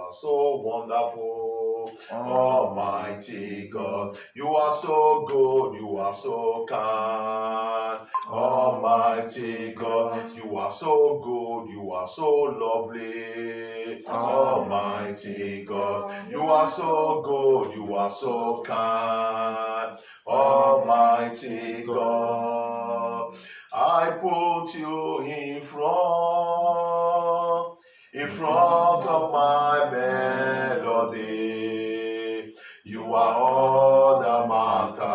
are so wonderful, Almighty God. You are so good, you are so kind, Almighty God. You are so good, you are so lovely, Almighty God. You are so good, you are so kind, Almighty God. I put you in front of my melody. You are all that matter.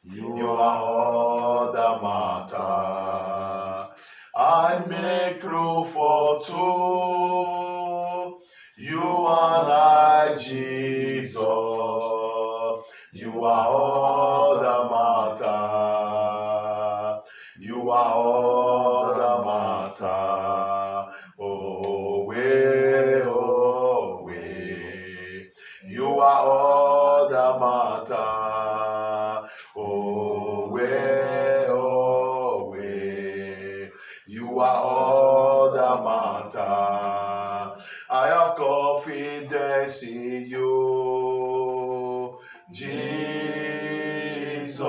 You are all that matter. I make room for two. You and I, Jesus. You are all that matter. You are all that matter. Oh, way, oh, way. You are all that matter. Oh, way, oh, way. You are all that matter. I have confidence in you, Jesus.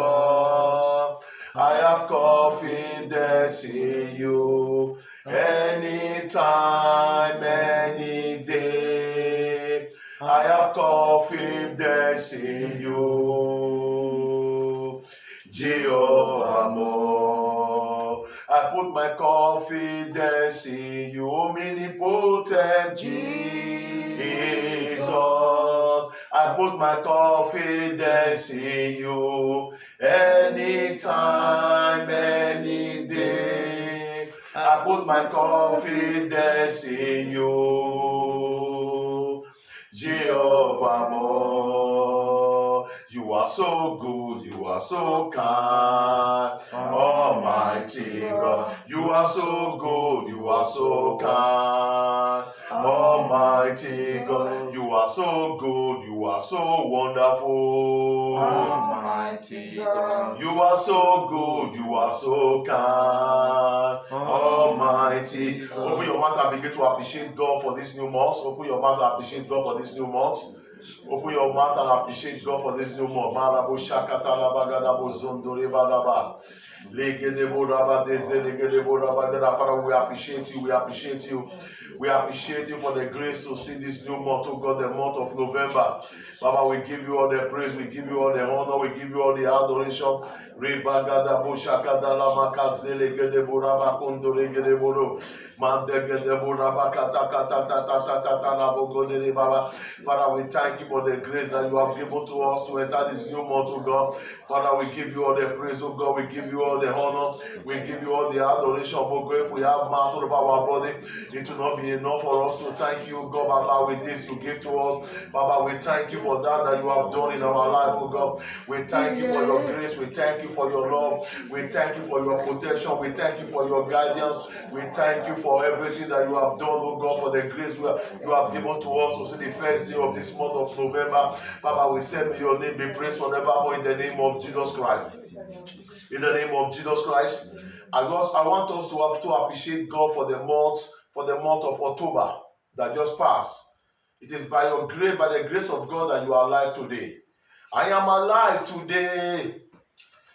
I have confidence in you. Anytime, any day, I have confidence in you, Jehovah Mo. I put my confidence in you, omnipotent Jesus. I put my confidence in you, anytime, any day. I put my confidence in you, Jehovah Mo. You are so good, you are so kind, Almighty God. You are so good, you are so kind, Almighty God. You are so good, you are so wonderful, Almighty God. you are so good, you are so kind, Almighty. Open your mouth and begin to appreciate God for this new month. Open your mouth and appreciate God for this new month. Open your mouth and appreciate God for this new month. Marabo shakata labagadabo zondore baraba. Father, we appreciate you. We appreciate you. We appreciate you for the grace to see this new month, oh God, the month of November. Baba, we give you all the praise, we give you all the honor, we give you all the adoration. Father, we thank you for the grace that you have given to us to enter this new month, oh God. Father, we give you all the praise, oh God. We give you all the honor. We give you all the adoration, oh God. If we have mouth of our body, it will not be enough for us to thank you, God, Baba, with this you give to us. Baba, we thank you for that you have done in our life, oh God. We thank you for your grace. We thank you for your love. We thank you for your protection. We thank you for your guidance. We thank you for everything that you have done, oh God, for the grace you have given to us. Also, the first day of this month of November, Baba, we say may your name be praised forevermore in the name of Jesus Christ. In the name of Jesus Christ, I want us to appreciate God for the month of October that just passed. It is by your grace, by the grace of God, that you are alive today. I am alive today.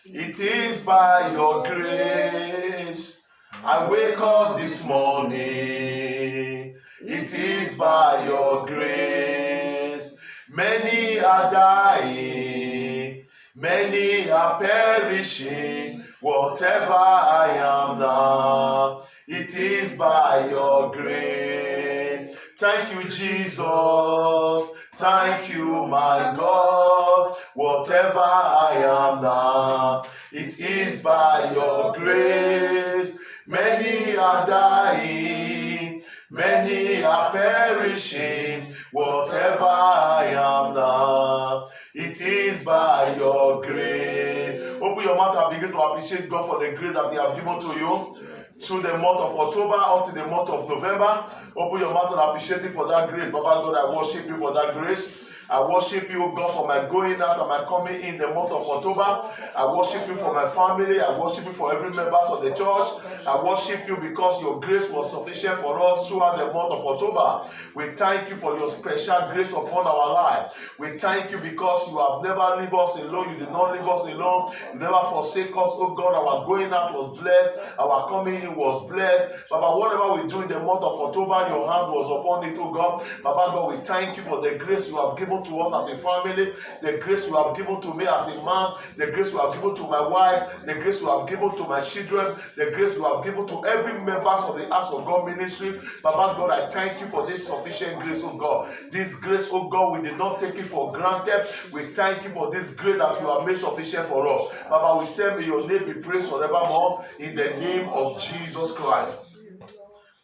It is by your grace. I wake up this morning. It is by your grace. Many are dying. Many are perishing. Whatever I am now, it is by your grace. Thank you, Jesus. Thank you, my God. Whatever I am now, it is by your grace. Many are dying. Many are perishing. Whatever I am now, it is by your grace. Open your mouth and begin to appreciate God for the grace that He has given to you through the month of October up to the month of November. Open your mouth and appreciate Him for that grace. Baba God, I worship you for that grace. I worship you, O God, for my going out and my coming in the month of October. I worship you for my family. I worship you for every member of the church. I worship you because your grace was sufficient for us throughout the month of October. We thank you for your special grace upon our life. We thank you because you have never leave us alone. You did not leave us alone. You never forsake us, oh God. Our going out was blessed. Our coming in was blessed. Baba, whatever we do in the month of October, your hand was upon it, oh God. Baba God, we thank you for the grace you have given to us as a family, the grace you have given to me as a man, the grace you have given to my wife, the grace you have given to my children, the grace you have given to every member of the House of God ministry. Baba God, I thank you for this sufficient grace, oh God. This grace, oh God, we did not take it for granted. We thank you for this grace that you have made sufficient for us. Baba, we say may your name be praised forevermore in the name of Jesus Christ.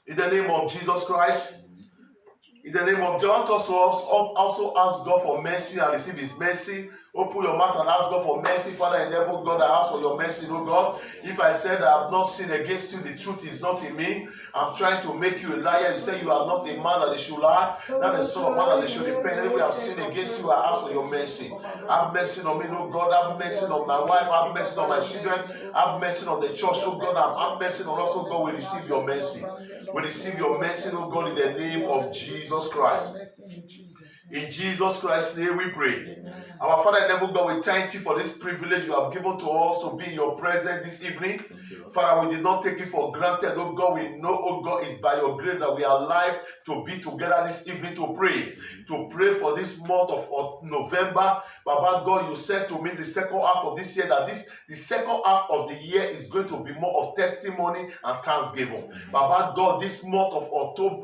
In the name of Jesus Christ. In the name of God, also ask God for mercy and receive his mercy. Open your mouth and ask God for mercy. Father in heaven, God, I ask for your mercy, oh God. If I said I have not sinned against you, the truth is not in me. I'm trying to make you a liar. You say you are not a man that they should lie, not a son of man that they should repent. If I have sinned against you, I ask for your mercy. Have mercy on me, oh God. Have mercy on my wife. Have mercy on my children. Have mercy on the church, oh God. Have mercy on us, oh God. We receive your mercy. We receive your mercy, oh God, in the name of Jesus Christ. In Jesus Christ's name we pray. Amen. Our Father in heaven, God, we thank you for this privilege you have given to us to be in your presence this evening. Father, we did not take it for granted, oh God. We know, oh God, it's by your grace that we are alive to be together this evening to pray. To pray for this month of November. Baba God, you said to me the second half of this year that the second half of the year is going to be more of testimony and thanksgiving. Baba God, this month of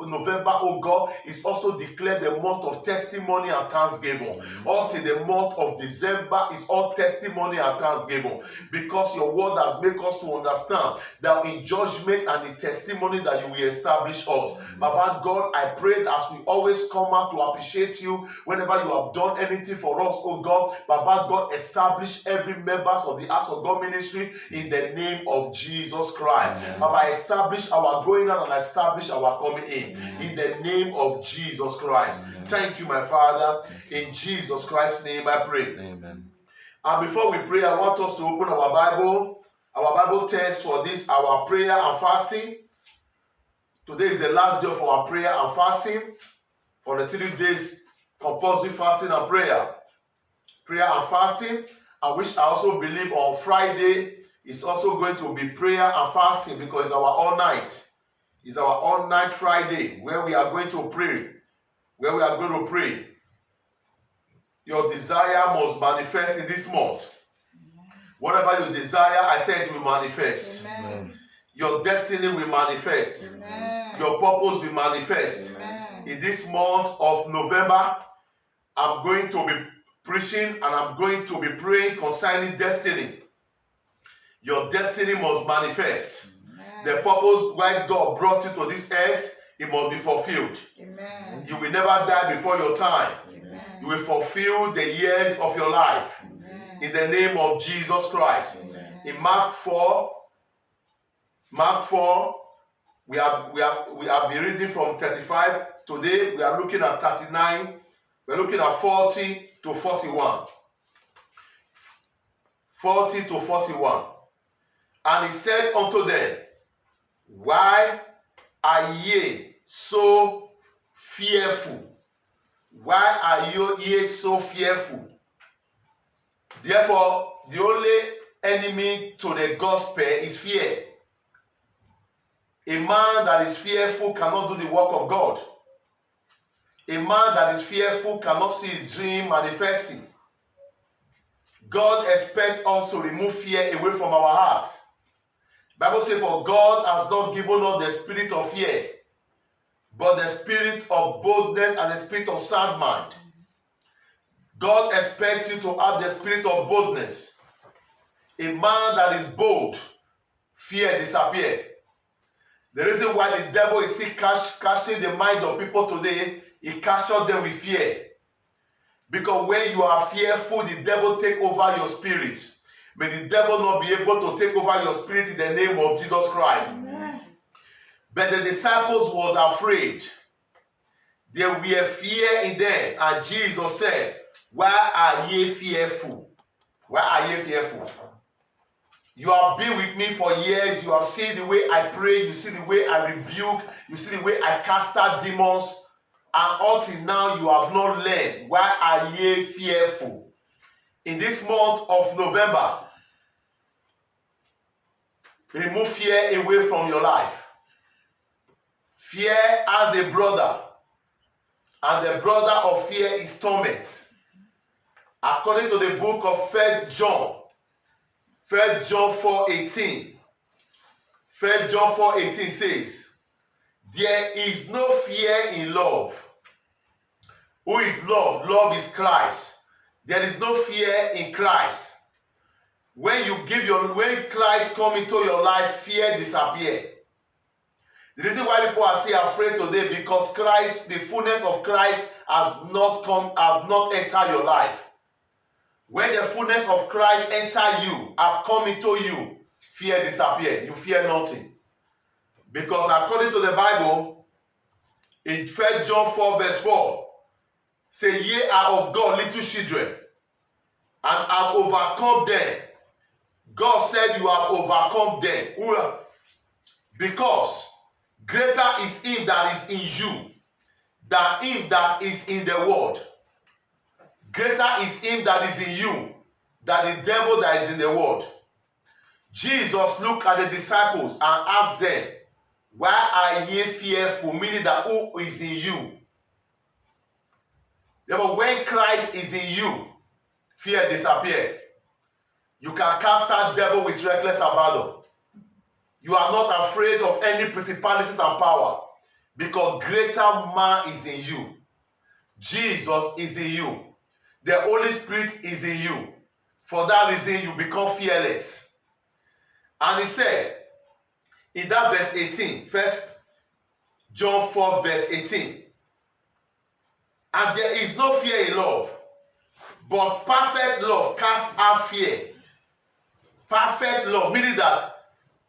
November, oh God, is also declared the month of testimony and thanksgiving. Until the month of December is all testimony and thanksgiving. Because your word has made us to understand that in judgment and in testimony that you will establish us. Baba God, I pray that as we always come out to appreciate you whenever you have done anything for us, oh God. Baba God, establish every member of the House of God ministry in the name of Jesus Christ. Amen. Baba, establish our going out and establish our coming in the name of Jesus Christ. Amen. Thank you, my Father. In Jesus Christ's name I pray. Amen. And before we pray, I want us to open our Bible. Our Bible text for this, our prayer and fasting. Today is the last day of our prayer and fasting. For the 3 days, compulsory fasting and prayer. Prayer and fasting, and which I also believe on Friday is also going to be prayer and fasting because it's our all night. It's our all night Friday where we are going to pray. Where we are going to pray. Your desire must manifest in this month. Whatever you desire, I said it will manifest. Amen. Your destiny will manifest. Amen. Your purpose will manifest. Amen. In this month of November, I'm going to be preaching and I'm going to be praying concerning destiny. Your destiny must manifest. Amen. The purpose why God brought you to this earth, it must be fulfilled. Amen. You will never die before your time. Amen. You will fulfill the years of your life. In the name of Jesus Christ. Amen. In Mark 4, we have been reading from 35. Today we are looking at 39. We're looking at 40 to 41. 40 to 41. And he said unto them, why are ye so fearful? Why are ye so fearful? Therefore, the only enemy to the gospel is fear. A man that is fearful cannot do the work of God. A man that is fearful cannot see his dream manifesting. God expects us to remove fear away from our hearts. The Bible says, for God has not given us the spirit of fear, but the spirit of boldness and the spirit of sound mind. God expects you to have the spirit of boldness. A man that is bold, fear disappears. The reason why the devil is still catching the mind of people today, he captures them with fear. Because when you are fearful, the devil takes over your spirit. May the devil not be able to take over your spirit in the name of Jesus Christ. Amen. But the disciples was afraid. There were fear in them. And Jesus said, why are ye fearful? Why are ye fearful? You have been with me for years. You have seen the way I pray. You see the way I rebuke. You see the way I cast out demons. And until now, you have not learned. Why are ye fearful? In this month of November, remove fear away from your life. Fear has a brother, and the brother of fear is torment. According to the book of 1 John 4:18. 1 John 4:18 says, there is no fear in love. Who is love? Love is Christ. There is no fear in Christ. When Christ come into your life, fear disappears. The reason why people are still afraid today, because Christ, the fullness of Christ have not entered your life. When the fullness of Christ enter you, have come into you, fear disappears. You fear nothing. Because according to the Bible, in 1 John 4 verse 4, say, ye are of God little children, and have overcome them. God said you have overcome them. Because greater is him that is in you than him that is in the world. Greater is him that is in you than the devil that is in the world. Jesus looked at the disciples and asked them, why are ye fearful? Meaning that who is in you? But when Christ is in you, fear disappears. You can cast out devil with reckless abandon. You are not afraid of any principalities and power, because greater man is in you. Jesus is in you. The Holy Spirit is in you. For that reason, you become fearless. And he said, in that verse 18, 1 John 4 verse 18, and there is no fear in love, but perfect love casts out fear. Perfect love, meaning that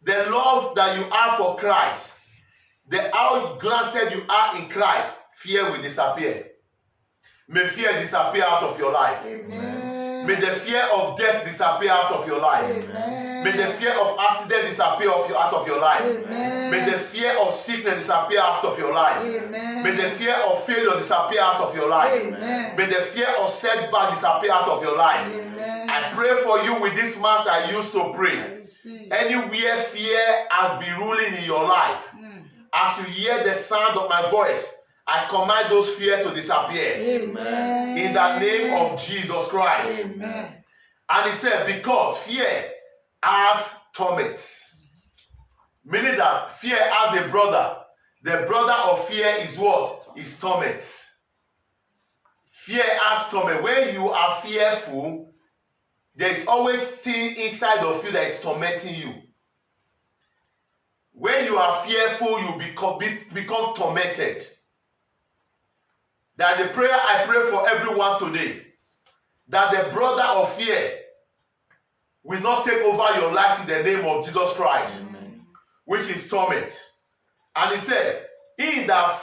the love that you have for Christ, how granted you are in Christ, fear will disappear. May fear disappear out of your life. Amen. May the fear of death disappear out of your life. Amen. May the fear of accident disappear out of your life. Amen. May the fear of sickness disappear out of your life. Amen. May the fear of failure disappear out of your life. Amen. May the fear of setback disappear out of your life. Amen. I pray for you with this mouth I used to pray. Anywhere fear has been ruling in your life, as you hear the sound of my voice, I command those fears to disappear. Amen. In the name of Jesus Christ. Amen. And he said, because fear has torments. Meaning that fear has a brother. The brother of fear is what? Is torments. Fear has torment. When you are fearful, there is always thing inside of you that is tormenting you. When you are fearful, you become tormented. That the prayer I pray for everyone today, that the brother of fear will not take over your life in the name of Jesus Christ. Amen. Which is torment. And he said, he that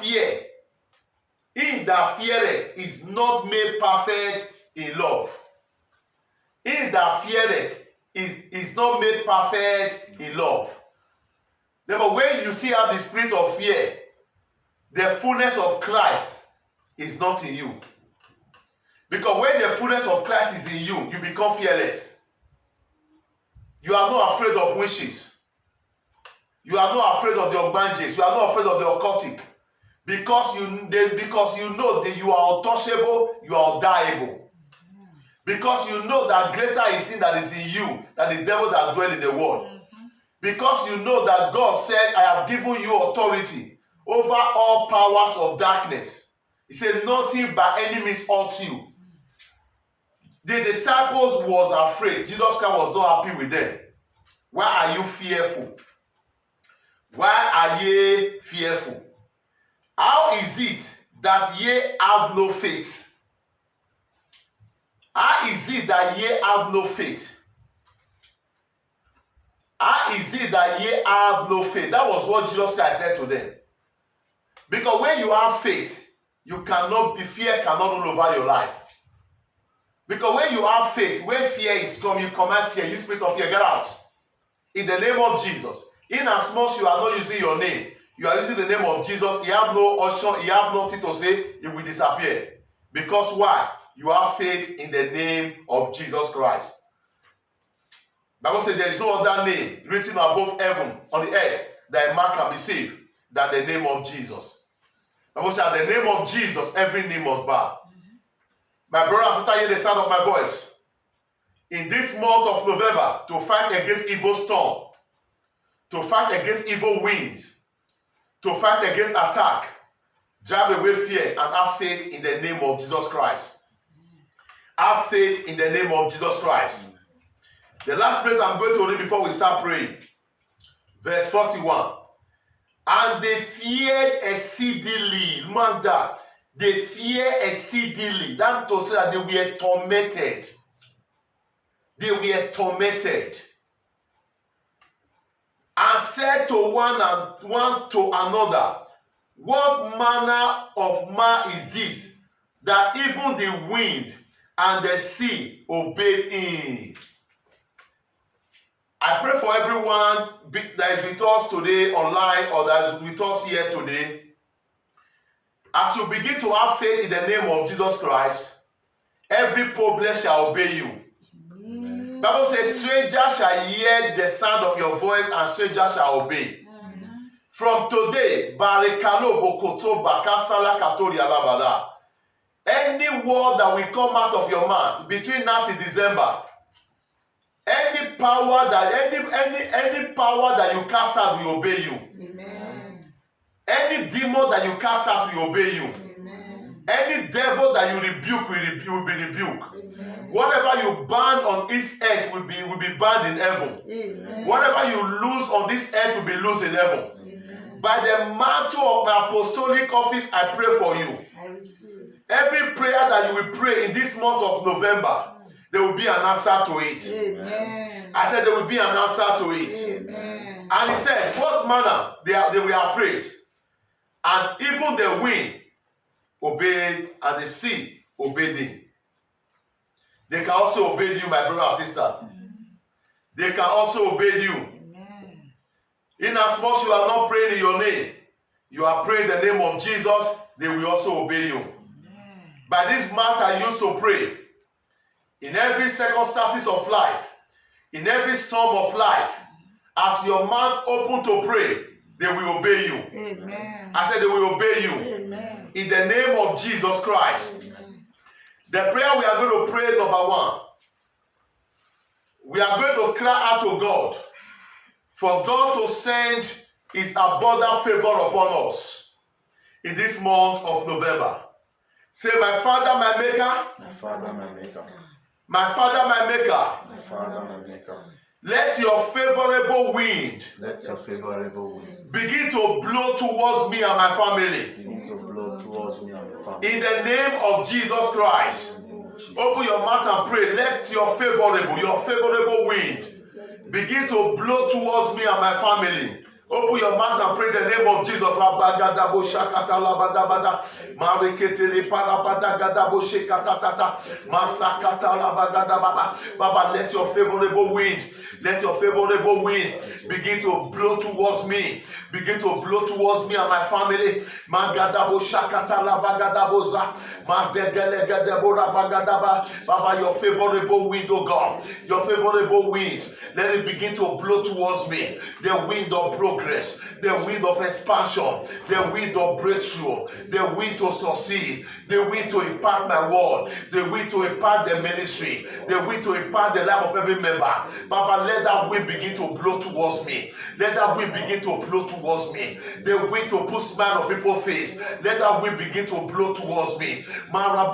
feareth is not made perfect in love. He that feareth is not made perfect in love. But when you see out the spirit of fear, the fullness of Christ is not in you. Because when the fullness of Christ is in you, you become fearless. You are not afraid of witches. You are not afraid of the ogbanjes. You are not afraid of the occultic. Because you know that you are untouchable, you are undieable. Because you know that greater is sin that is in you than the devil that dwells in the world. Because you know that God said, I have given you authority over all powers of darkness. He said, nothing by any means hurt you. The disciples was afraid. Jesus Christ was not happy with them. Why are you fearful? Why are ye fearful? How is it that ye have no faith? How is it that ye have no faith? How is it that ye have no faith? That was what Jesus Christ said to them. Because when you have faith, fear cannot rule over your life. Because when you have faith, when fear is come, you command fear, you spirit of fear, get out. In the name of Jesus. In as much you are not using your name, you are using the name of Jesus, you have no option, you have nothing to say, it will disappear. Because why? You have faith in the name of Jesus Christ. Bible says there is no other name written above heaven on the earth that a man can be saved than the name of Jesus. Bible says at the name of Jesus, every knee must bow. My brother and sister, hear the sound of my voice. In this month of November, to fight against evil storm, to fight against evil winds, to fight against attack, drive away fear and have faith in the name of Jesus Christ. Have faith in the name of Jesus Christ. The last place I'm going to read before we start praying. Verse 41. And they feared exceedingly. Mark that. They feared exceedingly. That to say that they were tormented. They were tormented. And said to one to another, what manner of man is this, that even the wind and the sea obeyed him? I pray for everyone that is with us today online or that is with us here today. As you begin to have faith in the name of Jesus Christ, every problem shall obey you. Amen. Bible says, strangers shall hear the sound of your voice and strangers shall obey. Amen. From today, Barikalo Bokoto Bakasala Katori Alabada. Any word that will come out of your mouth between now to December, any power that you cast out will obey you. Amen. Any demon that you cast out will obey you. Amen. Any devil that you rebuke will be rebuked. Amen. Whatever you bind on this earth will be bound in heaven. Amen. Whatever you lose on this earth will be loose in heaven. Amen. By the mantle of my apostolic office, I pray for you. I receive. Every prayer that you will pray in this month of November, there will be an answer to it. Amen. I said there will be an answer to it. Amen. And he said, what manner? They were afraid. And even the wind obeyed and the sea obeyed him. They can also obey you, my brother and sister. Amen. They can also obey you. Amen. In as much you are not praying in your name, you are praying in the name of Jesus, they will also obey you. Amen. By this mouth I used to pray. In every circumstances of life, in every storm of life, as your mouth open to pray, they will obey you. Amen. I said they will obey you. Amen. In the name of Jesus Christ. Amen. The prayer we are going to pray, number one, we are going to cry out to God for God to send his abundant favor upon us in this month of November. Say, my Father, my Maker. My Father, my Maker. My Father, my Maker. My Father, my Maker. Let your favorable wind begin to blow towards me and my family. Begin to blow towards me and my family. In the name of Jesus Christ. Open your mouth and pray. Let your favorable wind begin to blow towards me and my family. Open your mouth and pray the name of Jesus. Baba, let your favorable wind begin to blow towards me. Begin to blow towards me and my family. Baba, your favorable wind, oh God. Your favorable wind. Let it begin to blow towards me. The wind of progress, the wind of expansion, the wind of breakthrough, the wind to succeed, the wind to impact my world, the wind to impact the ministry, the wind to impact the life of every member. Baba, let that wind begin to blow towards me. Let that wind begin to blow towards me. The wind to put smile on people's face. Let that wind begin to blow towards me. Baba,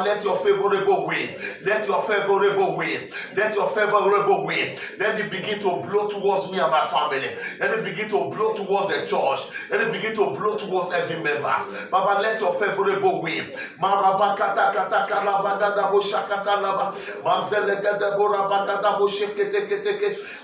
let your favorable wind wind. Let your favorable wind, let it begin to blow towards me and my family. Let it begin to blow towards the church. Let it begin to blow towards every member. Baba, let your favorable wind. Marabakata kataka labagada boshakata laba. Mazelegada borabagada boshekete.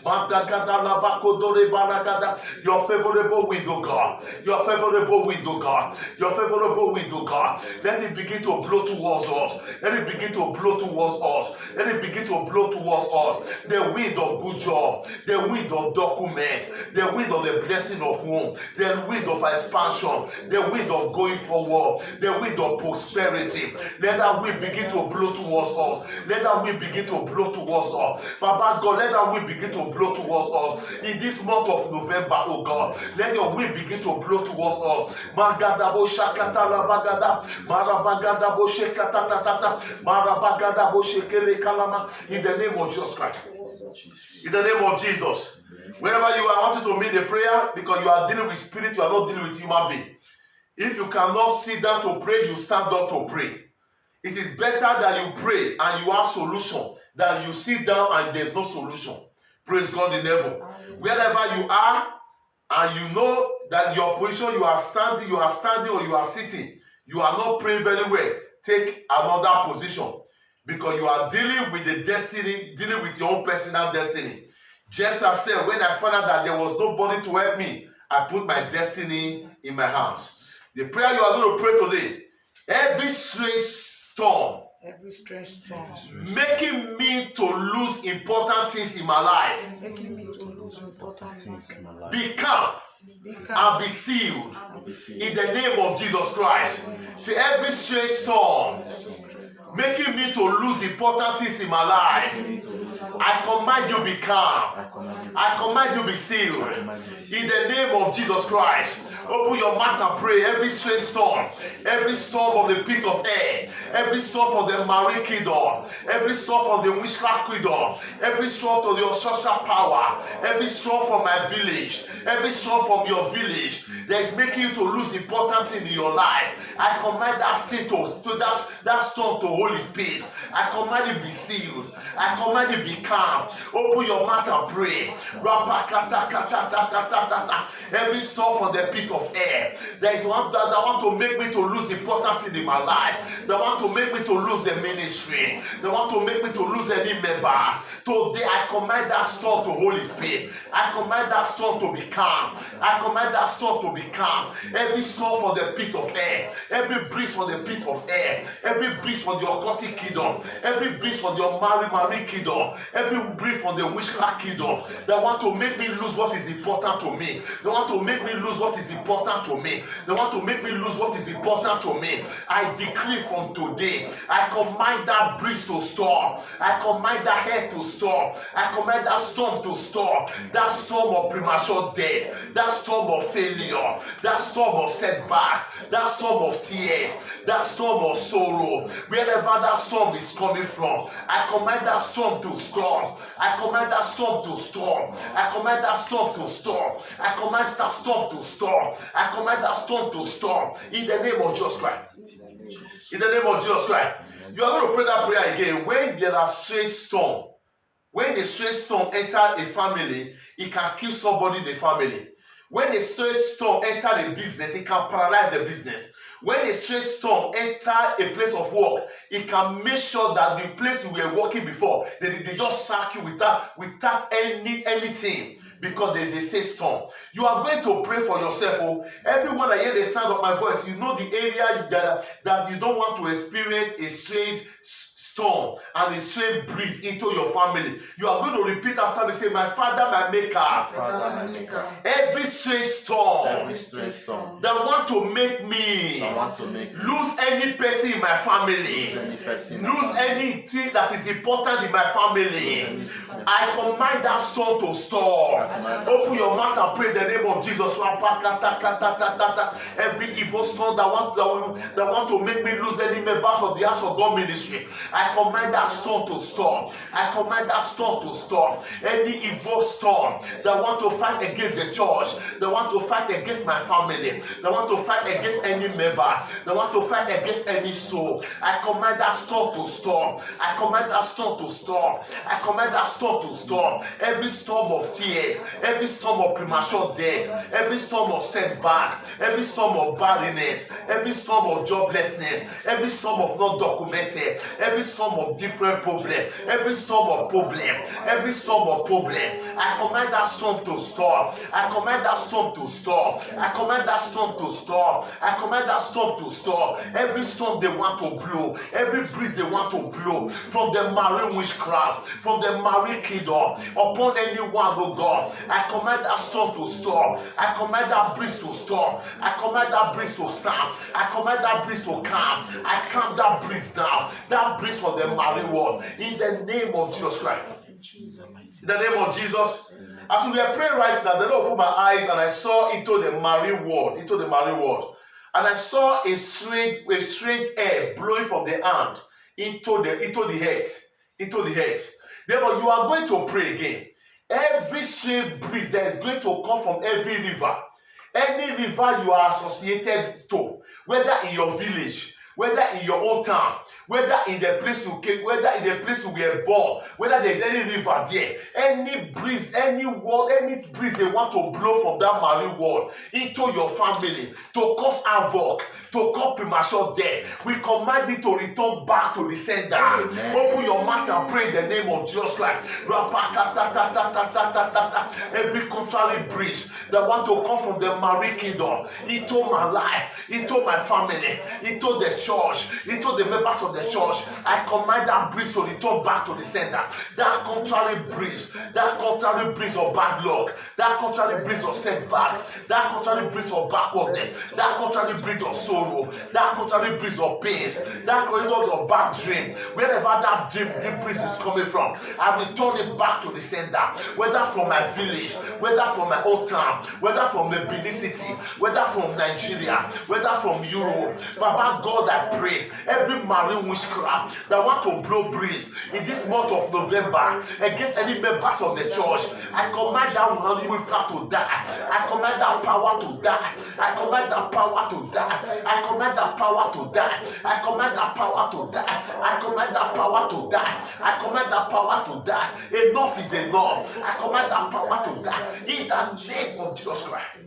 Mandagada labakodore balagada. Your favorable wind, O God. Your favorable wind, O God. Your favorable wind, O God. Let it begin to blow towards us. Let it begin to blow towards us. Let it begin to blow towards us. The wind of good job, the wind of documents, the wind of the blessing of womb, the wind of expansion, the wind of going forward, the wind of prosperity. Let that wind begin to blow towards us. Let that wind begin to blow towards us. Baba God, let that wind begin to blow towards us. In this month of November, oh God, let your wind begin to blow towards us. Magadabo shakata labagada, marabagadabo shekata tatata, marabagadabo shekele kalama. In the name of Jesus Christ. In the name of Jesus. Wherever you are, I want you to make the prayer because you are dealing with spirit, you are not dealing with human being. If you cannot sit down to pray, you stand up to pray. It is better that you pray and you have solution than you sit down and there's no solution. Praise God in heaven. Wherever you are and you know that your position, you are standing or you are sitting, you are not praying very well, take another position because you are dealing with the destiny, dealing with your own personal destiny. Jephthah said, when I found out that there was nobody to help me, I put my destiny in my hands. The prayer you are going to pray today, every strange storm making me to lose important things in my life, be calm and be sealed in the name of Jesus Christ. See, every strange storm making me to lose important things in my life, I command you be calm. I command you be sealed in the name of Jesus Christ. Open your mouth and pray. Every strange storm, every storm of the pit of air, every storm from the marine kingdom, every storm from the witchcraft kingdom, every storm to your social power, every storm from my village, every storm from your village that is making you to lose important things in your life, I command that state to that storm to hold its peace. I command it be sealed. I command it be calm. Open your mouth and pray. Every storm from the pit of air, there is one that want to make me to lose important thing in my life. They want to make me to lose the ministry. They want to make me to lose any member. Today I command that storm to hold its peace. I command that storm to be calm. I command that storm to be calm. Every storm from the pit of air, every breeze from the pit of air, every breeze from the occultic kingdom, every breeze from the marine kingdom, every breeze from the witchcraft kingdom, they want to make me lose what is important to me. They want to make me lose what is important to me. They want to make me lose what is important to me. I decree from today, I command that breeze to stop. I command that air to stop. I command that storm to stop. That storm of premature death, that storm of failure, that storm of setback, that storm of tears, that storm of sorrow, wherever that storm is coming from, I command that storm to stop. I command that storm to stop. I command that storm to stop. I command that storm to stop. I command that storm to stop in the name of Jesus Christ. In the name of Jesus Christ. You are going to pray that prayer again. When there are strange storm, when the strange storm enter a family, it can kill somebody in the family. When the strange storm enter a business, it can paralyze the business. When a strange storm enter a place of work, it can make sure that the place you were working before, they just sack you without anything. Because there's a state storm. You are going to pray for yourself. Oh, everyone that hear the sound of my voice, you know the area that you don't want to experience a strange storm and a strange breeze into your family. You are going to repeat after me, say, my Father, my Maker. Father, my Maker. Every strange storm that want to make me lose any person in my family, lose anything that is important in my family, I command that storm to stop. Open your mouth and pray in the name of Jesus. Every evil storm that want to make me lose any members of the House of God ministry, I I command that storm to stop. I command that storm to stop. Any evil storm that want to fight against the church, that want to fight against my family, that want to fight against any member, that want to fight against any soul, I command that storm to stop. I command that storm to stop. I command that storm to stop. Every storm of tears, every storm of premature death, every storm of setback, every storm of barrenness, every storm of joblessness, every storm of not documented, every storm of different problem, every storm of problem, every storm of problem, I command that storm to stop. I command that storm to stop. I command that storm to stop. I command that storm to stop. Every storm they want to blow, every breeze they want to blow, from the marine witchcraft, from the marine kingdom, upon anyone, oh God, I command that storm to stop. I command that breeze to stop. I command that breeze to stop. I command that breeze to calm. I calm that breeze down. That breeze from the marine world. In the name of Jesus Christ. In the name of Jesus. As we are praying right now, the Lord opened my eyes and I saw into the marine world. Into the marine world. And I saw a strange air blowing from the hand into the head. Into the head. Therefore, you are going to pray again. Every strange breeze that is going to come from every river, any river you are associated to, whether in your village, whether in your own town, whether in the place you came, whether in the place you were born, whether there is any river there, any breeze, any word, any breeze they want to blow from that marine world into your family to cause havoc, to cause premature death, we command it to return back to the sender. Amen. Open your mouth and pray in the name of Jesus Christ. Every contrary breeze that want to come from the marine kingdom into my life, into my family, into the church, into the members of the church, I command that breeze to return back to the sender. That contrary breeze of bad luck, that contrary breeze of setback, that contrary breeze of backwardness, that contrary breeze of sorrow, that contrary breeze of pains, that contrary breeze of bad dream, wherever that dream breeze is coming from, I return it back to the sender. Whether from my village, whether from my old town, whether from the Benin City, whether from Nigeria, whether from Europe, Baba God, I pray every marine witchcraft that want to blow breeze in this month of November against any members of the church, I command that marine witchcraft to die. I command that power to die. I command that power to die. I command that power to die. I command that power to die. I command that power to die. I command that power to die. Enough is enough. I command that power to die in the name of Jesus Christ.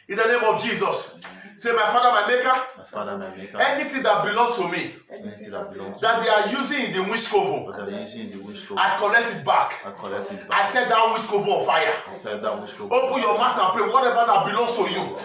In the name of Jesus. Say, my Father, my Maker. My Father, my Maker. Anything that belongs to me, that they are using in the witch coven, I collect it back. I set that witch coven on fire. Open your mouth and pray. Whatever that belongs to you.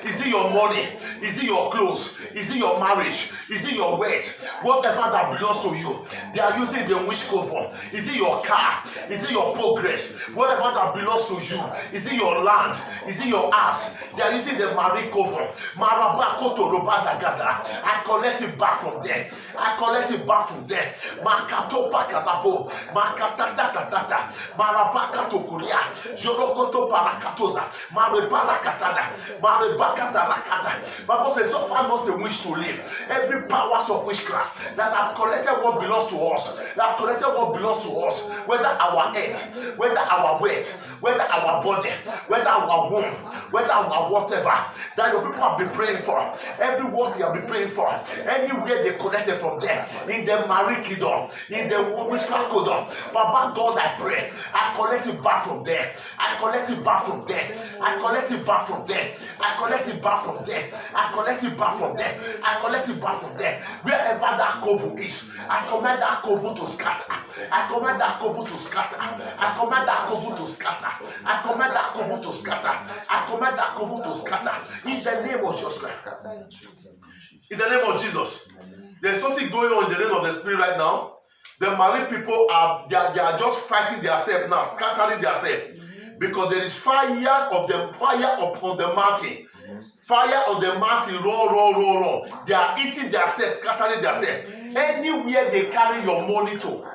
Is it your money? Is it your clothes? Is it your marriage? Is it your wealth? Whatever that belongs to you, they are using the witch coven. Is it your car? Is it your progress? Whatever that belongs to you, is it your land? Is it your ass? They are using the marine coven. I collect it back from them. I collect it back from them. Makato pakadabo, makatatatata, marabakato kuria, jorokoto parakatoza, marebalakatada, marebakatarakata. Bible says, suffer not a wish to live. Every powers of witchcraft that have collected what belongs to us, that have collected what belongs to us, whether our health, whether our weight, whether our body, whether our womb, whether our whatever, that your people have been praying for, every word you have been praying for, anywhere they collected from them, in the marine kingdom, in the witchcraft kingdom, Baba God, I pray, I collect it back from them, I collect it back from them, I collect it back from them, I collect it back from them, I collect it back from them, I collect it back from them, wherever that coven is, I command that coven to scatter, I command that coven to scatter, I command that coven to scatter, I command that coven to scatter, I command that coven to scatter, in the name of Jesus Christ. In the name of Jesus. There's something going on in the realm of the spirit right now. The marine people are just fighting themselves now, scattering themselves. Because there is fire upon the mountain. Fire on the mountain, roll. They are eating themselves, scattering themselves. Anywhere they carry your money to,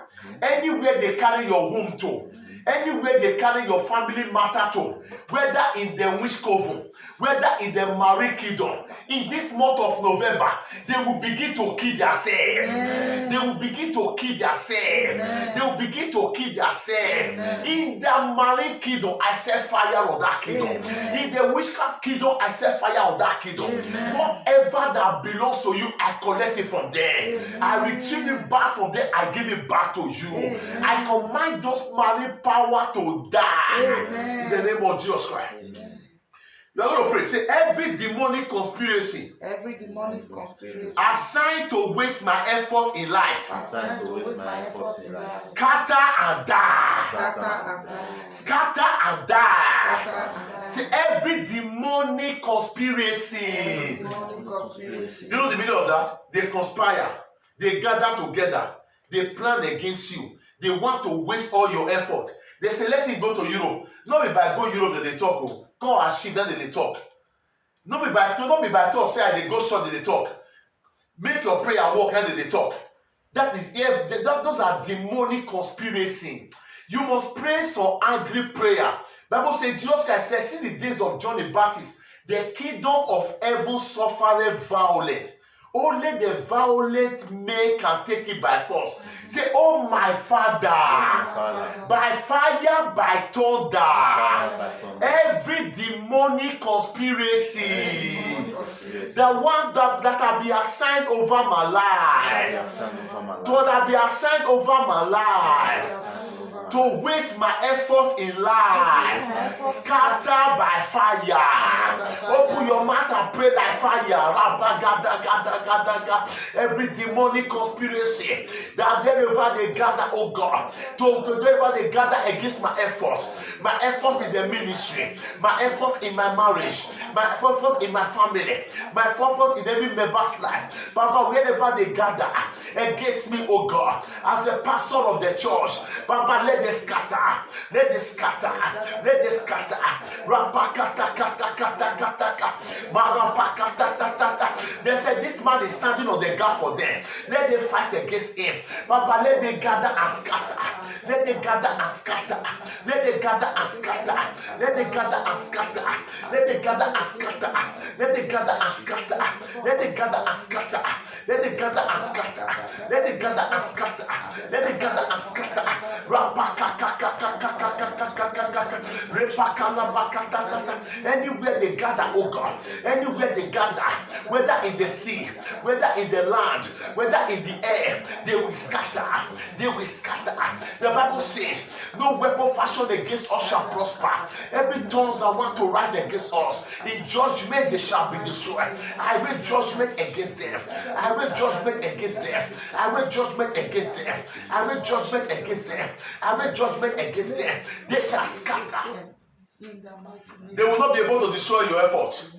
anywhere they carry your womb to, Anywhere they carry your family matter to, whether in the witch coven, whether in the married kingdom, in this month of November, they will begin to kill themselves. They will begin to kill themselves. They will begin to kill themselves. In the married kingdom, I set fire on that kingdom. In the witchcraft kingdom, I set fire on that kingdom. Whatever that belongs to you, I collect it from there. I retrieve it back from there. I give it back to you. I command those married power to die. In the name of Jesus Christ. You are going to pray. Say, every demonic conspiracy assigned to waste my effort in life, scatter and die. Scatter and die. Say, every demonic conspiracy. You know the meaning of that? They conspire. They gather together. They plan against you. They want to waste all your effort. They say, let it go to Europe. Not be by go Europe that they talk. Go and shit, then they talk. Not be by talk, say they go short, they talk. Make your prayer work, then they talk. That is, those are demonic conspiracy. You must pray for angry prayer. Bible says, Jesus Christ says, see the days of John the Baptist, the kingdom of heaven suffered violence. Only the violent man can take it by force. Say, oh my Father, by fire, by thunder, every demonic conspiracy, the one that have been assigned over my life, that be assigned over my life, to waste my effort in life, scatter by fire. Open your mouth and pray by fire. Every demonic conspiracy that wherever they gather, oh God, to wherever they gather against my effort in the ministry, my effort in my marriage, my effort in my family, my effort in every member's life, Baba, wherever they gather against me, oh God, as the pastor of the church, Baba, let them scatter, let them scatter, let them scatter. They said this man is standing on the gap for them. Let them fight against him. Baba, let them gather and scatter. Let them gather and scatter. Let them gather and scatter. Let them gather and scatter. Let them gather and scatter. Let them gather and scatter. Let them gather and scatter. Let them gather and scatter. Let them gather and scatter. Let them gather and scatter. Anywhere they gather, oh God, anywhere they gather, whether in the sea, whether in the land, whether in the air, they will scatter. They will scatter. The Bible says, no weapon fashioned against us shall prosper. Every tongue that want to rise against us, in judgment they shall be destroyed. I will judgment against them. I will judgment against them. I will judgment against them. I will judgment against them. I will judgment against them. They shall scatter. They will not be able to destroy your effort.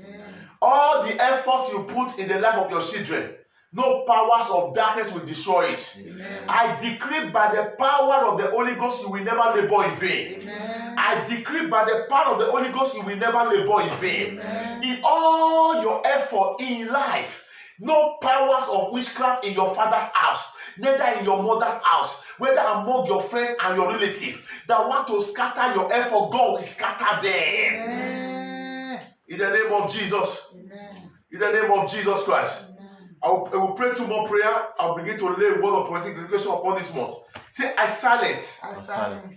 All the effort you put in the life of your children, no powers of darkness will destroy it. Amen. I decree by the power of the Holy Ghost, you will never labor in vain. Amen. I decree by the power of the Holy Ghost, you will never labor in vain. Amen. In all your effort in life, no powers of witchcraft in your father's house, neither in your mother's house, whether among your friends and your relatives that want to scatter your effort, God will scatter them. Amen. In the name of Jesus. Amen. In the name of Jesus Christ. I will pray two more prayer. I'll begin to lay a word of prophetic declaration upon this month. Say, I silence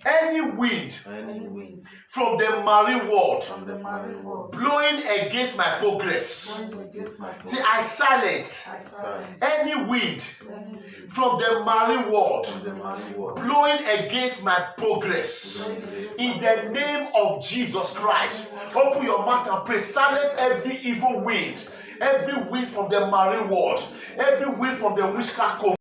any wind from the marine world blowing against my progress. Say, I silence any wind from the marine world blowing against my progress. In the name of Jesus Christ, open your mouth and pray. Silence every evil wind. Every wind from the marine world, every wind from the witchcraft coven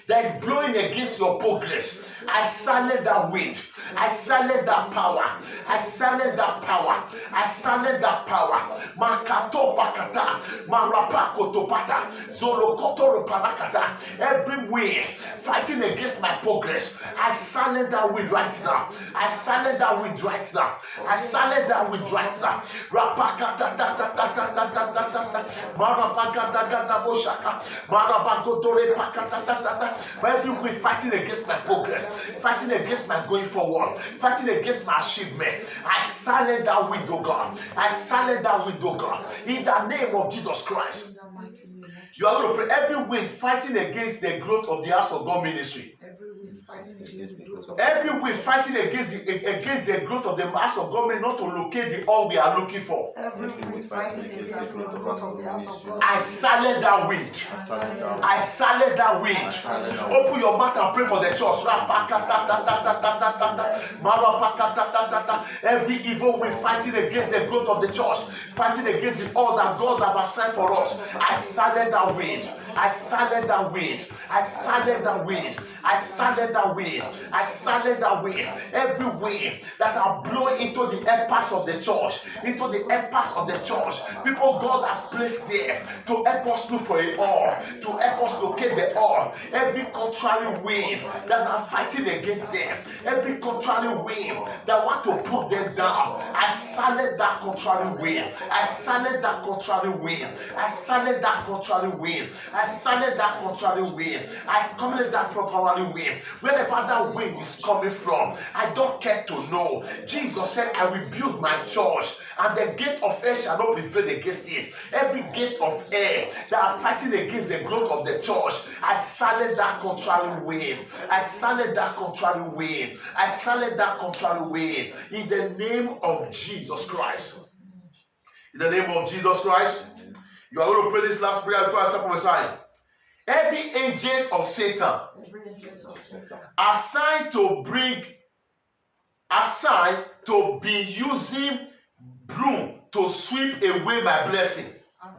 that is blowing against your progress, I silence that wind. I silence that power. I silence that power. I silence that power. Makato pakata, marapakoto pata, zolokoto parakata. Every wind fighting against my progress, I silence that wind right now. I silence that wind right now. I silence that wind right now. Rapakata ta ta ta ta ta ta ta ta. Marapakata ta ta boshaka. Marapakoto repakata ta ta ta. But every wind fighting against my progress, fighting against my going forward, fighting against my achievement, I silence that wind, oh God. I silence that wind, oh God. In the name of Jesus Christ. In the mighty name of Jesus. You are going to pray every wind fighting against the growth of the House of God ministry. Every wind fighting against the growth of Every wind fighting against the growth of the House of God ministry, not to locate the all we are looking for. every wind fighting against the growth of the house of God. I silence that wind. I silence that wind. Open your mouth and pray for the church. Every evil wind fighting against the growth of the church, fighting against the all that God has assigned for us. I silence that wind. I silence that wind. I silence that wind. I silence that wind. I silence that wind. Every wind that are blowing into the air parts of the church, into the air parts of the church, people God has placed there to help us look for it all, to help us locate the all. Every contrary wind that are fighting against them, every contrary wind that want to put them down, I silence that contrary wind. I silence that contrary wind. I silence that contrary wind. I silence that contrary wind. I command that contrary wind. Wherever that wind is coming from, I don't care to know. Jesus said, I will build my church, and the gate of hell shall not prevail against it. Every gate of hell that are fighting against the growth of the church, I silence that contrary wind. I silence that contrary wind. I silence that contrary wind. In the name of Jesus Christ. In the name of Jesus Christ. You are going to pray this last prayer before I start prophesying. Every agent of Satan assigned to be using broom to sweep away my blessing,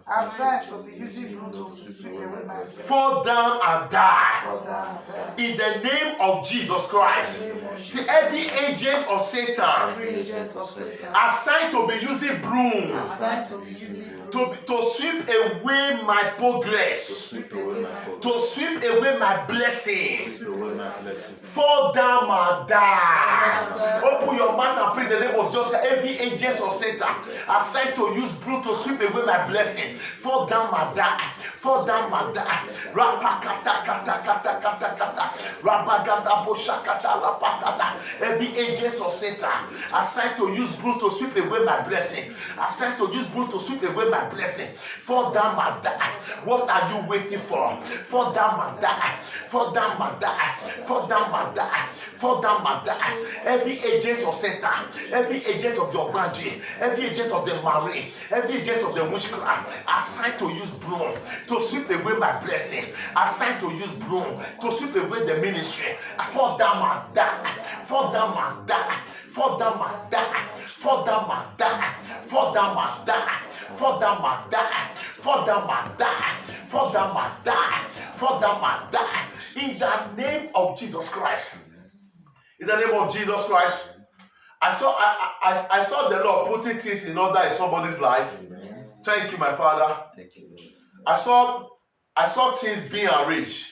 Assigned to be using broom to sweep away my blessing, fall down and die. fall down. In the name of Jesus Christ. See, every agent of Satan Every agent of Satan assigned to be using broom assigned to be using to sweep away my progress, to sweep away my blessing, fall down and die. Open your mouth and pray in the name of Jesus. Every agent of Satan assigned to use broom to sweep away my blessing, fall down and die. Fall down and die. Every agent of Satan assigned to use broom to sweep away my blessing, assigned to use broom to sweep away my blessing, fall down and die. What are you waiting for? Fall down and die. Fall down and die. Fall down and die. Fall down and die. Every agent of Satan, every agent of the Obanji, every agent of the Marine, every agent of the witchcraft assigned to use broom to sweep away my blessing, assigned to use broom to sweep away the ministry, fall down and die. Fall down and die. Fall down and die. Fall down and die. Fall down and die. Fall down and die. Fall down and die. Fall down and die. Fall down and die. In the name of Jesus Christ. In the name of Jesus Christ. I saw the Lord putting things in order in somebody's life. Thank you, my Father. Thank you, Lord. I saw things being arranged.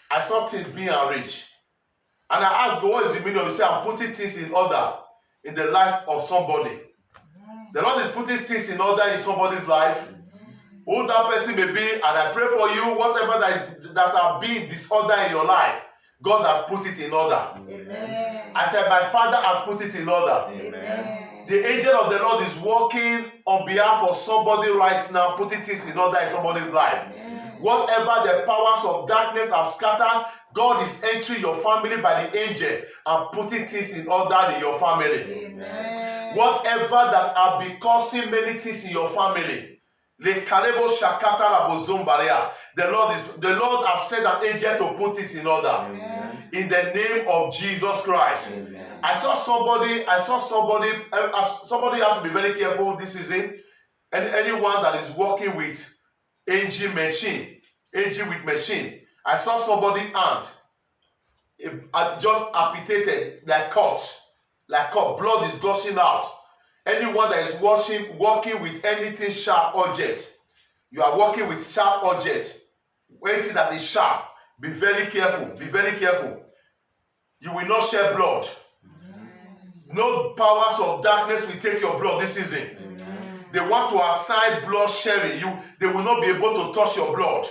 I saw things being arranged. And I asked God, what is the meaning of it? He said, I'm putting things in order in the life of somebody. The Lord is putting things in order in somebody's life. Who that person may be, and I pray for you, whatever that are being disorder in your life, God has put it in order. Amen. I said, my Father has put it in order. Amen. The angel of the Lord is working on behalf of somebody right now, putting things in order in somebody's life. Whatever the powers of darkness have scattered, God is entering your family by the angel and putting things in order in your family. Amen. Whatever that have been causing many things in your family, the Lord has sent an angel to put this in order. Amen. In the name of Jesus Christ. Amen. I saw somebody have to be very careful this season. And anyone that is working with AG with machine. I saw somebody hand just amputated, like cut, blood is gushing out. Anyone that is working with anything sharp object, you are working with sharp object, anything that is sharp, be very careful, be very careful. You will not shed blood. No powers of darkness will take your blood this season. They want to assign blood sharing. They will not be able to touch your blood.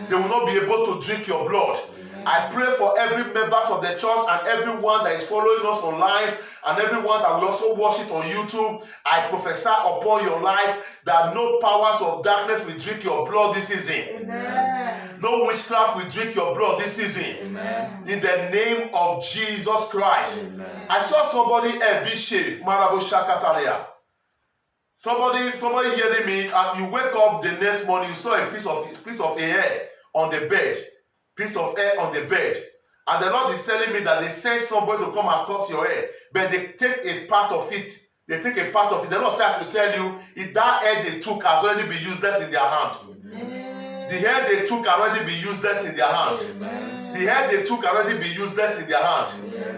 They will not be able to drink your blood. I pray for every members of the church and everyone that is following us online and everyone that will also watch it on YouTube. I prophesy upon your life that no powers of darkness will drink your blood this season. Amen. No witchcraft will drink your blood this season. Amen. In the name of Jesus Christ. Amen. I saw somebody be shaved. Marabo Shakatalia. Somebody hearing me, and you wake up the next morning, you saw a piece of hair on the bed. Piece of hair on the bed. And the Lord is telling me that they send somebody to come and cut your hair, but they take a part of it. They take a part of it. The Lord said I have to tell you, if that hair they took has already been useless in their hand. The hair they took already be useless in their hand. The hair they took already be useless in their hand.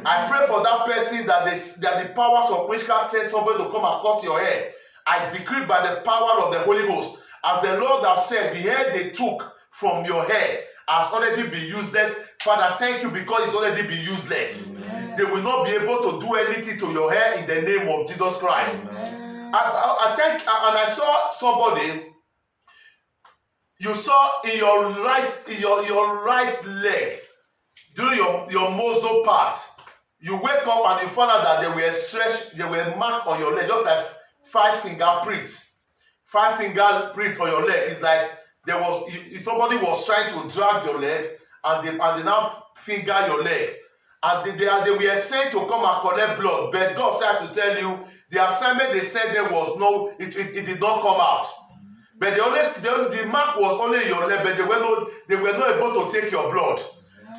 I pray for that person that the powers of witchcraft send somebody to come and cut your hair. I decree by the power of the Holy Ghost, as the Lord has said, the hair they took from your hair has already been useless. Father, thank you because it's already been useless. They will not be able to do anything to your hair in the name of Jesus Christ. I think, and I saw somebody. You saw in your right leg, during your muzzle part, you wake up and you find out that there were marks on your leg, just like 5 fingerprints. 5 fingerprints on your leg. It's like somebody was trying to drag your leg and they now finger your leg. And they were sent to come and collect blood. But God said to tell you, the assignment they said there was it did not come out. But the mark was only in your leg, but they were not able to take your blood.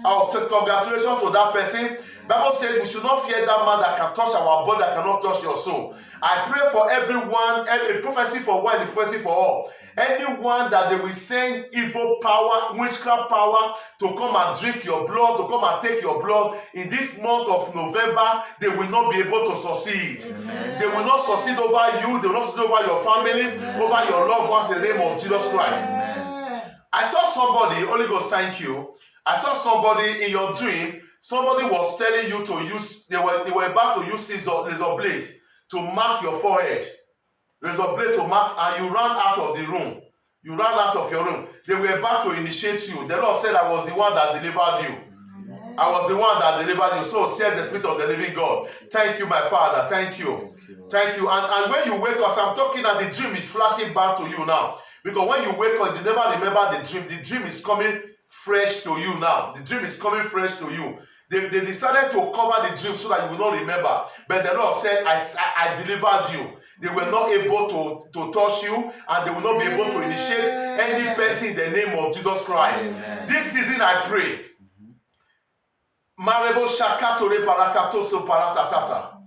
Congratulations to that person. Bible says we should not fear that man that can touch our body, that cannot touch your soul. I pray for everyone, a prophecy for one, a prophecy for all. Anyone that they will send evil power, witchcraft power to come and drink your blood, to come and take your blood, in this month of November, they will not be able to succeed. Amen. They will not succeed over you, they will not succeed over your family, over your loved ones in the name of Jesus Christ. Amen. I saw somebody, Holy Ghost, thank you. I saw somebody in your dream, somebody was telling you to use, they were about to use razor blade to mark your forehead. Razor blade to mark, and you ran out of the room. You ran out of your room. They were about to initiate you. The Lord said I was the one that delivered you. Amen. I was the one that delivered you. So says the Spirit of the living God. Thank you, my Father. Thank you. Thank you. And when you wake up, I'm talking that the dream is flashing back to you now. Because when you wake up, you never remember the dream. The dream is coming fresh to you now. The dream is coming fresh to you. They decided to cover the dream so that you will not remember. But the Lord said, I delivered you. They were not able to touch you, and they will not be able to initiate any person in the name of Jesus Christ. Amen. This season I pray. Marebo shakatore parakato so paratatata.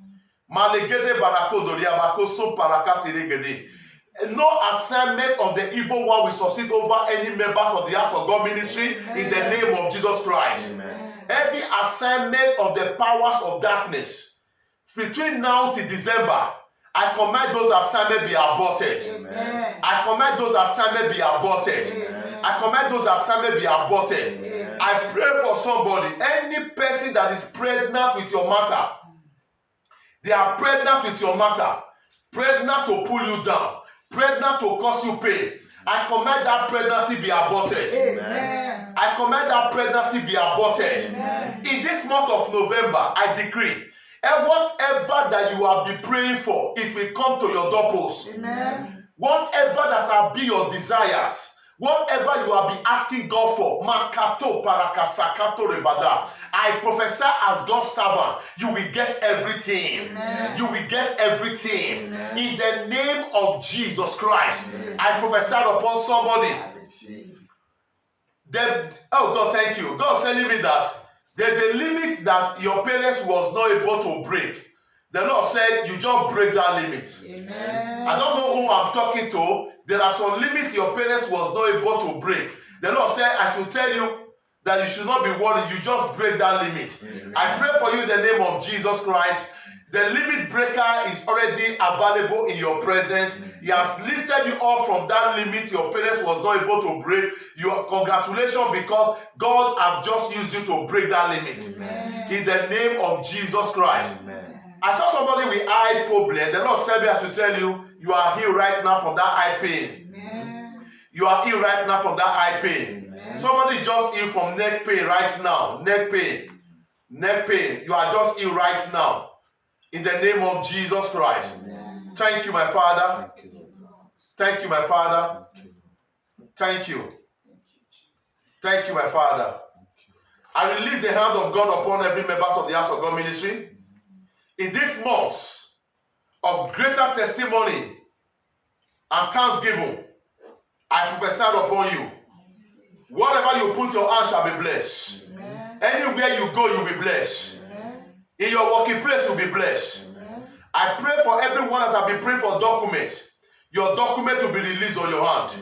Malegede barako doriabako so parakatiregede. No assignment of the evil one will succeed over any members of the House of God ministry in the name of Jesus Christ. Amen. Every assignment of the powers of darkness between now till December, I command those assignments be aborted. Amen. I command those assignments be aborted. Amen. I command those assignments be aborted. Amen. I pray for somebody, any person that is pregnant with your matter, they are pregnant with your matter, pregnant to pull you down, pregnant to cause you pain. I command that pregnancy be aborted. Amen. I command that pregnancy be aborted. Amen. In this month of November, I decree, and whatever that you have been praying for, it will come to your doorpost. Amen. Whatever that will be your desires, whatever you have been asking God for, Makato Parakasakato Rebada, I prophesy as God's servant, you will get everything. Amen. You will get everything. Amen. In the name of Jesus Christ. Amen. I prophesy upon somebody. Oh God, thank you. God telling me that there's a limit that your parents was not able to break. The Lord said, you just break that limit. Amen. I don't know who I'm talking to. There are some limits your parents was not able to break. The Lord said, I should tell you that you should not be worried. You just break that limit. Amen. I pray for you in the name of Jesus Christ. The limit breaker is already available in your presence. He has lifted you off from that limit your parents was not able to break. Congratulations, because God has just used you to break that limit. Amen. In the name of Jesus Christ. Amen. I saw somebody with eye problem. The Lord said me I should tell you, you are healed right now from that eye pain. Amen. You are healed right now from that eye pain. Amen. Somebody just ill from neck pain right now. Neck pain. Neck pain. You are just ill right now. In the name of Jesus Christ. Thank you, my Father. Thank you, my Father. Thank you. Thank you, my Father. I release the hand of God upon every member of the House of God ministry. In this month of greater testimony and thanksgiving, I prophesy upon you. Whatever you put your hand shall be blessed. Anywhere you go, you'll be blessed. In your working place, you'll be blessed. I pray for everyone that have been praying for documents. Your document will be released on your hand.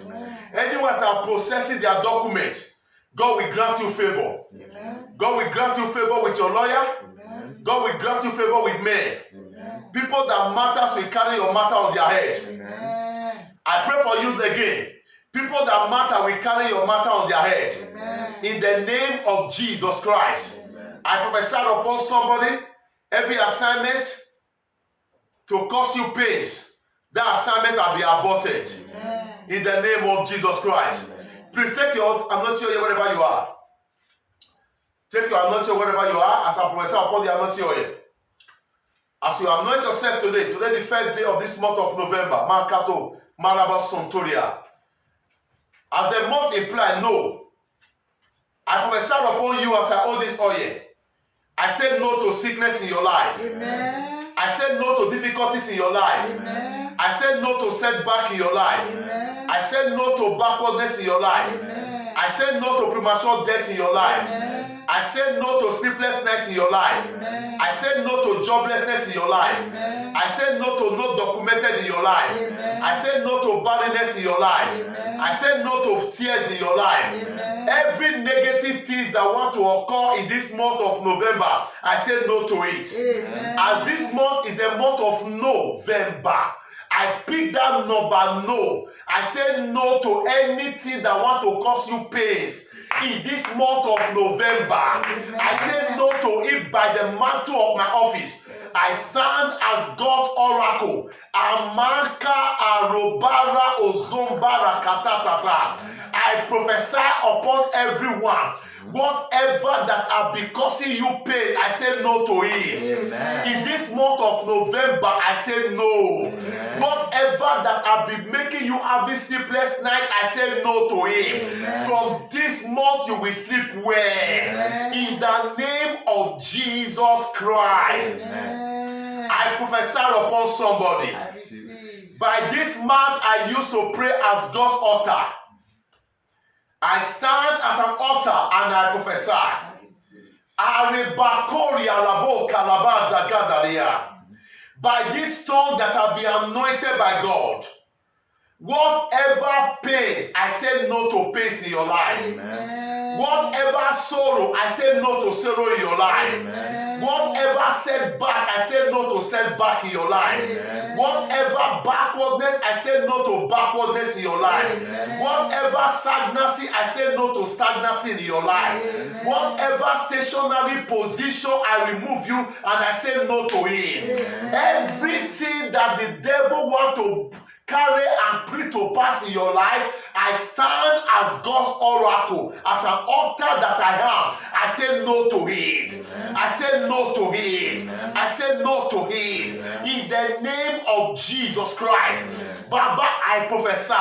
Anyone that are processing their documents, God will grant you favor. God will grant you favor with your lawyer. God will grant you favor with men. People that matters will carry your matter on their head. I pray for you again. People that matter will carry your matter on their head. In the name of Jesus Christ. I prophesy upon somebody, every assignment to cause you pains, that assignment will be aborted. In the name of Jesus Christ. Please take your anointing oil wherever you are. Take your anointing oil wherever you are as I prophesy upon the anointing oil. As you anoint yourself today, the first day of this month of November, Markato, Maraba Sontoria. As the month implies, no. I prophesy upon you as I hold this oil. I said no to sickness in your life. Amen. I said no to difficulties in your life. Amen. I said no to setback in your life. Amen. I said no to backwardness in your life. Amen. I said no to premature death in your life. Amen. I said no to sleepless nights in your life. Amen. I said no to joblessness in your life. Amen. I said no to not documented in your life. Amen. I said no to barrenness in your life. Amen. I said no to tears in your life. Amen. Every negative things that want to occur in this month of November, I said no to it. Amen. As this month is a month of November, I pick that number no. I say no to anything that want to cause you pains. In this month of November, I say no to it by the mantle of my office. I stand as God's oracle. Amanka arobara ozombara katatata. I prophesy upon everyone. Whatever that have been causing you pain, I say no to it. Amen. In this month of November, I say no. Amen. Whatever that have been making you have this sleepless night, I say no to it. Amen. From this month, you will sleep well. Amen. In the name of Jesus Christ. Amen. I prophesy upon somebody. I receive. By this month, I used to pray as God's altar. I stand as an altar and I prophesy. I receive. Arebakoria labo kalabaza gadalia. By this stone that have been anointed by God, whatever pains, I say no to pains in your life. Amen. Whatever sorrow, I say no to sorrow in your life. Amen. Whatever setback, I say no to setback in your life. Amen. Whatever backwardness, I say no to backwardness in your life. Amen. Whatever stagnancy, I say no to stagnancy in your life. Amen. Whatever stationary position, I remove you and I say no to it. Amen. Everything that the devil want to carry and pray to pass in your life, I stand as God's oracle, as an altar that I am. I say no to it. Amen. I say no to it. Amen. I say no to it. Amen. In the name of Jesus Christ. Amen. Baba, I prophesy.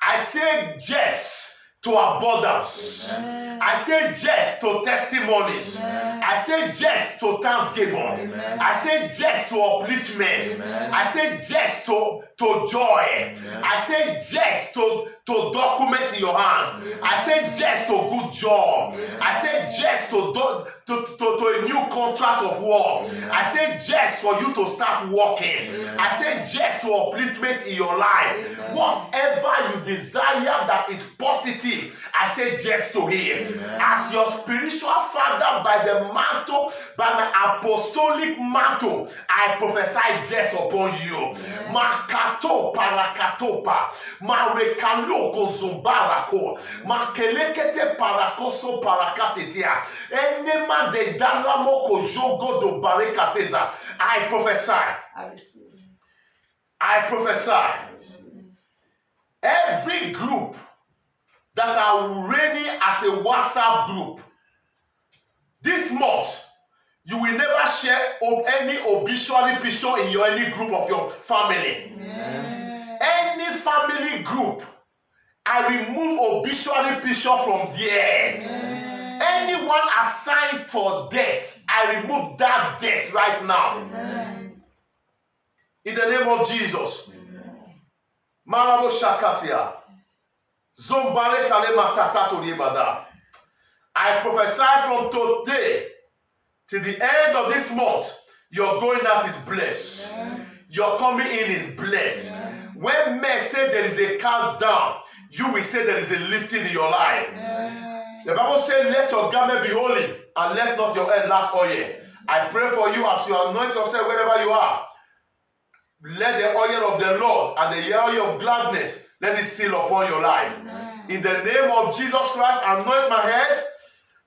I say yes to abundance. Amen. I say yes to testimonies. Amen. I say yes to thanksgiving. Amen. I say yes to upliftment. Amen. I say yes to joy. Amen. I say yes to document in your hand. I say yes to good job. I say yes to a new contract of work. I say yes for you to start working. I say yes to upliftment in your life. Whatever you desire that is positive, I say yes to him. As your spiritual father, by the mantle, by my apostolic mantle, I prophesy yes upon you. Makato parakatopa, marekalo kozumbarako, makelekete parakoso parakatetia, enema de dalamoko jogo do barekateza. I prophesy. I receive. I prophesy. Every group that are reigning as a WhatsApp group. This month, you will never share any obituary picture in any group of your family. Amen. Any family group, I remove obituary picture from there. Amen. Anyone assigned for death, I remove that death right now. Amen. In the name of Jesus. Marabo Shakatia. Zombare Kale Matata to Ribada. I prophesy from today to the end of this month, your going out is blessed. Amen. Your coming in is blessed. Amen. When men say there is a cast down, you will say there is a lifting in your life. Amen. The Bible says, let your garment be holy and let not your head lack oil. I pray for you as you anoint yourself wherever you are. Let the oil of the Lord and the oil of gladness, let it seal upon your life. Amen. In the name of Jesus Christ, anoint my head.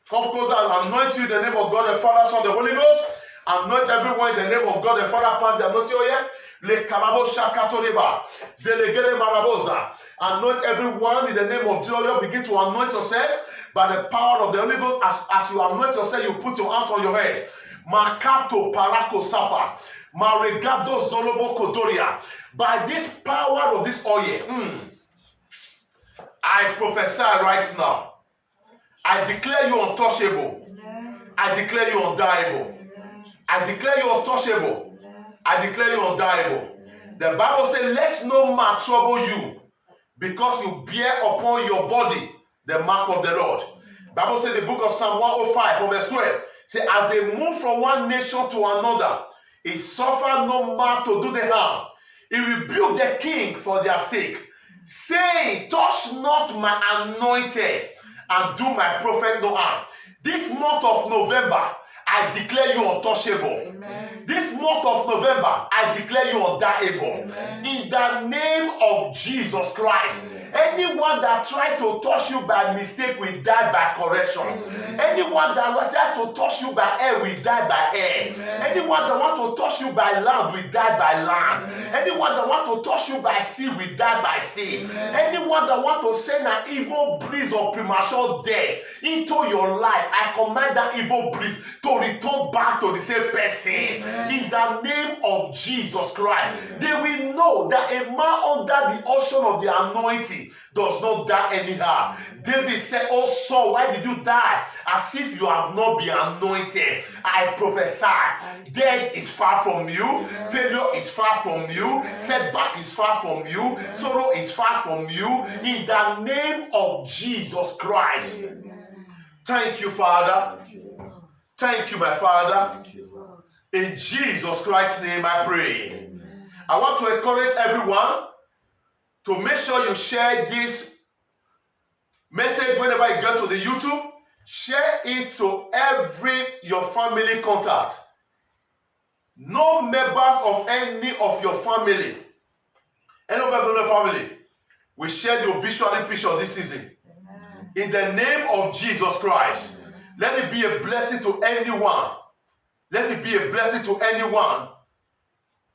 Come closer and anoint you in the name of God the Father, Son, the Holy Ghost. Anoint everyone in the name of God the Father, pass the anointing oil. Le Karabo Shakatoreba, Zelegere Marabosa. Anoint everyone in the name of Jesus. Begin to anoint yourself by the power of the Holy Ghost. As you anoint yourself, you put your hands on your head. Makato Parako Sapa. Maregado Zolobo Kotoria. By this power of this oil, I prophesy right now. I declare you untouchable. Amen. I declare you undiable. Amen. I declare you untouchable. Amen. I declare you undiable. The Bible says, let no man trouble you, because you bear upon your body the mark of the Lord. The Bible says in the book of Psalm 105 from verse 12, say, as they move from one nation to another, he suffered no man to do the harm. He rebuked the king for their sake, saying, touch not my anointed, and do my prophet no harm. This month of November, I declare you untouchable. Amen. This month of November, I declare you undiable. Amen. In the name of Jesus Christ. Anyone that tried to touch you by mistake will die by correction. Amen. Anyone that will try to touch you by air will die by air. Amen. Anyone that want to touch you by land will die by land. Amen. Anyone that want to touch you by sea will die by sea. Amen. Anyone that want to send an evil breeze of premature death into your life, I command that evil breeze to return back to the same person. Amen. In the name of Jesus Christ. They will know that a man under the ocean of the anointing does not die anyhow. David said, oh Saul, why did you die? As if you have not been anointed. I prophesy, death is far from you, failure is far from you, setback is far from you, sorrow is far from you. In the name of Jesus Christ. Thank you, Father. Thank you, my Father. In Jesus Christ's name I pray. I want to encourage everyone to make sure you share this message whenever you get to the YouTube. Share it to your family contacts. No members of any of your family, any member of your family, will share the obituary picture this season. In the name of Jesus Christ, let it be a blessing to anyone. Let it be a blessing to anyone.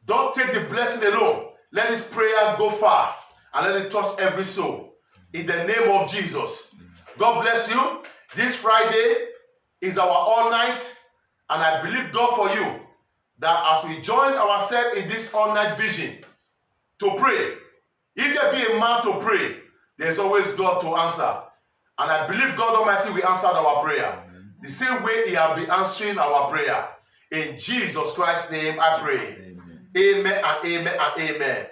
Don't take the blessing alone. Let this prayer go far and let it touch every soul. In the name of Jesus. God bless you. This Friday is our all night, and I believe God for you that as we join ourselves in this all night vision to pray, if there be a man to pray, there's always God to answer. And I believe God Almighty will answer our prayer the same way He has been answering our prayer. In Jesus Christ's name I pray. Amen and amen and amen.